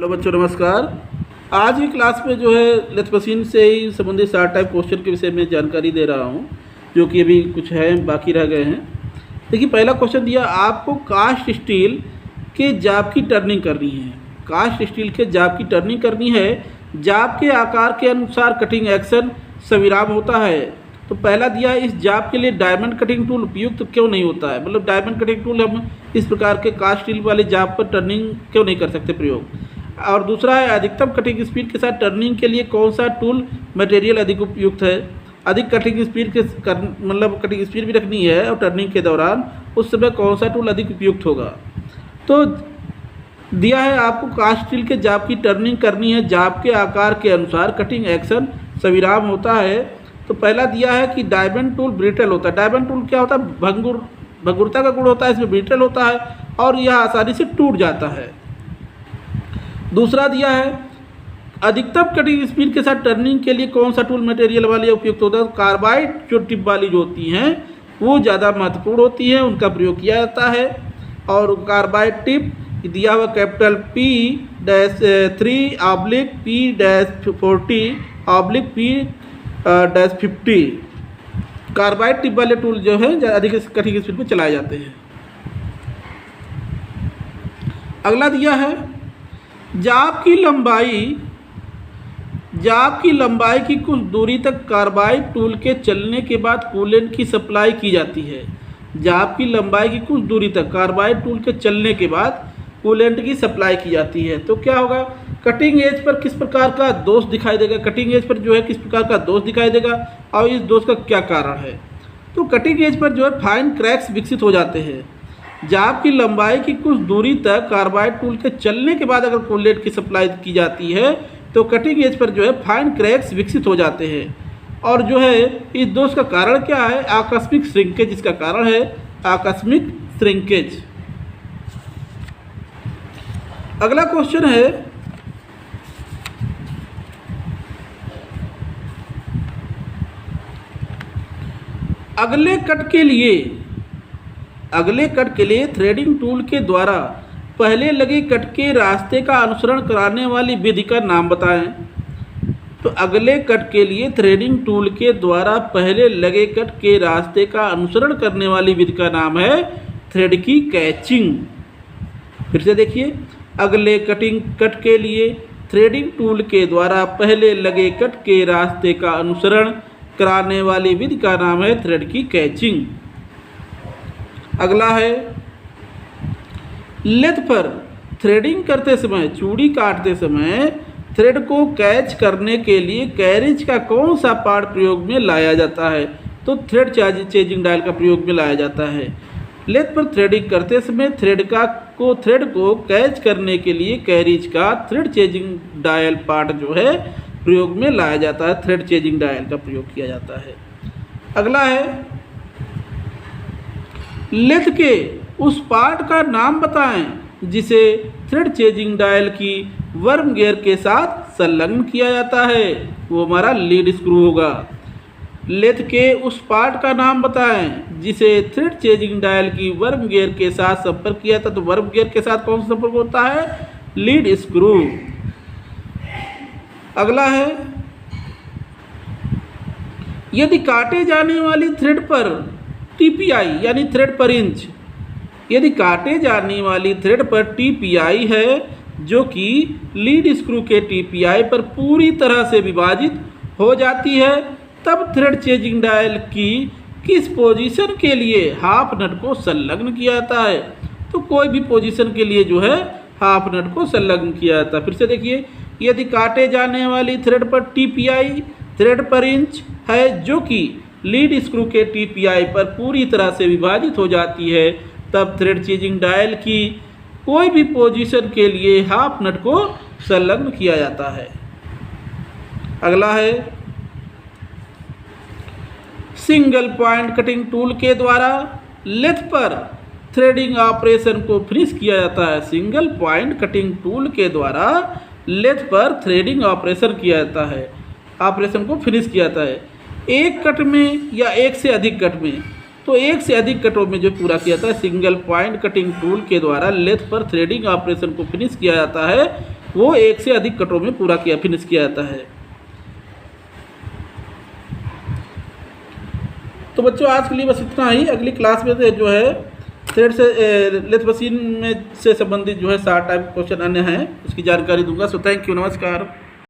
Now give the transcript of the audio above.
Hello बच्चों, नमस्कार। आज की क्लास में जो है लेथ मशीन से ही संबंधित 60 टाइप क्वेश्चन के विषय में जानकारी दे रहा हूँ, जो कि अभी कुछ है बाकी रह गए हैं। देखिए, पहला क्वेश्चन दिया आपको कास्ट स्टील के जाब की टर्निंग करनी है। कास्ट स्टील के जाब की टर्निंग करनी है। जाब के आकार के अनुसार कटिंग एक्शन सविराम होता है। तो पहला दिया इस जाब के लिए डायमंड कटिंग टूल उपयुक्त क्यों नहीं होता है, मतलब डायमंड कटिंग टूल हम इस प्रकार के कास्ट स्टील वाले जाब पर टर्निंग क्यों नहीं कर सकते प्रयोग। और दूसरा है अधिकतम कटिंग स्पीड के साथ टर्निंग के लिए कौन सा टूल मटेरियल अधिक उपयुक्त है। अधिक कटिंग स्पीड के मतलब कटिंग स्पीड भी रखनी है और टर्निंग के दौरान उस समय कौन सा टूल अधिक उपयुक्त होगा। तो दिया है आपको कास्ट स्टील के जाब की टर्निंग करनी है। जाब के आकार के अनुसार कटिंग एक्शन सविराम होता है। तो पहला दिया है कि डायमंड टूल ब्रिटल होता है। डायमंड टूल क्या होता है, भंगुरता का गुण होता है, इसमें ब्रिटल होता है और यह आसानी से टूट जाता है। दूसरा दिया है अधिकतम कटिंग स्पीड के साथ टर्निंग के लिए कौन सा टूल मटेरियल वाले उपयुक्त होता है। कार्बाइड जो टिप वाली जो होती हैं वो ज़्यादा महत्वपूर्ण होती हैं, उनका प्रयोग किया जाता है। और कार्बाइड टिप दिया हुआ कैपिटल P-3/P-40/P-50 कार्बाइड टिप वाले टूल जो है अधिक कटिंग स्पीड में चलाए जाते हैं। अगला दिया है जाब की लंबाई की कुछ दूरी तक कार्बाइड टूल के चलने के बाद कूलेंट की सप्लाई की जाती है। जाब की लंबाई की कुछ दूरी तक कार्बाइड टूल के चलने के बाद कूलेंट की सप्लाई की जाती है। तो क्या होगा, कटिंग एज पर किस प्रकार का दोष दिखाई देगा, कटिंग एज पर जो है किस प्रकार का दोष दिखाई देगा और इस दोष का क्या कारण है। तो कटिंग एज पर जो है फाइन क्रैक्स विकसित हो जाते हैं। जाब की लंबाई की कुछ दूरी तक कार्बाइड टूल के चलने के बाद अगर कूलेंट की सप्लाई की जाती है तो कटिंग एज पर जो है फाइन क्रैक्स विकसित हो जाते हैं। और जो है इस दोष का कारण क्या है, आकस्मिक श्रिंकेज इसका कारण है, आकस्मिक श्रिंकेज। अगला क्वेश्चन है अगले कट के लिए थ्रेडिंग टूल के द्वारा पहले लगे कट के रास्ते का अनुसरण कराने वाली विधि का नाम बताएं। तो अगले कट के लिए थ्रेडिंग टूल के द्वारा पहले लगे कट के रास्ते का अनुसरण करने वाली विधि का नाम है थ्रेड की कैचिंग। फिर से देखिए, अगले कट के लिए थ्रेडिंग टूल के द्वारा पहले लगे कट के रास्ते का अनुसरण कराने वाली विधि का नाम है थ्रेड की कैचिंग। अगला है लेथ पर थ्रेडिंग करते समय, चूड़ी काटते समय थ्रेड को कैच करने के लिए कैरिज का कौन सा पार्ट प्रयोग में लाया जाता है। तो थ्रेड चेजिंग डायल का प्रयोग में लाया जाता है। लेथ पर थ्रेडिंग करते समय थ्रेड को कैच करने के लिए कैरिज का थ्रेड चेजिंग डायल पार्ट जो है प्रयोग में लाया जाता है, थ्रेड चेजिंग डायल का प्रयोग किया जाता है। अगला है लेथ के उस पार्ट का नाम बताएं जिसे थ्रेड चेजिंग डायल की वर्म गियर के साथ संलग्न किया जाता है। वो हमारा लीड स्क्रू होगा। लेथ के उस पार्ट का नाम बताएं जिसे थ्रेड चेजिंग डायल की वर्म गियर के साथ संपर्क किया था। तो वर्म गियर के साथ कौन सा संपर्क होता है, लीड स्क्रू। अगला है यदि काटे जाने वाली थ्रेड पर टीपीआई यानी थ्रेड पर इंच, यदि काटे जाने वाली थ्रेड पर टीपीआई है जो कि लीड स्क्रू के टीपीआई पर पूरी तरह से विभाजित हो जाती है, तब थ्रेड चेजिंग डायल की किस पोजीशन के लिए हाफ नट को संलग्न किया जाता है। तो कोई भी पोजीशन के लिए जो है हाफ नट को संलग्न किया जाता है। फिर से देखिए, यदि काटे जाने वाली थ्रेड पर टीपीआई थ्रेड पर इंच है जो कि लीड स्क्रू के टीपीआई पर पूरी तरह से विभाजित हो जाती है, तब थ्रेड चेजिंग डायल की कोई भी पोजीशन के लिए हाफ नट को संलग्न किया जाता है। अगला है सिंगल पॉइंट कटिंग टूल के द्वारा लेथ पर थ्रेडिंग ऑपरेशन को फिनिश किया जाता है। सिंगल पॉइंट कटिंग टूल के द्वारा लेथ पर थ्रेडिंग ऑपरेशन किया जाता है, ऑपरेशन को फिनिश किया जाता है एक कट में या एक से अधिक कट में। तो एक से अधिक कटों में जो पूरा किया जाता है। सिंगल पॉइंट कटिंग टूल के द्वारा लेथ पर थ्रेडिंग ऑपरेशन को फिनिश किया जाता है वो एक से अधिक कटों में पूरा किया फिनिश किया जाता है। तो बच्चों आज के लिए बस इतना ही। अगली क्लास में जो है थ्रेड से लेथ मशीन में से संबंधित जो है 60 टाइप क्वेश्चन अन्य हैं उसकी जानकारी दूंगा। सो थैंक यू, नमस्कार।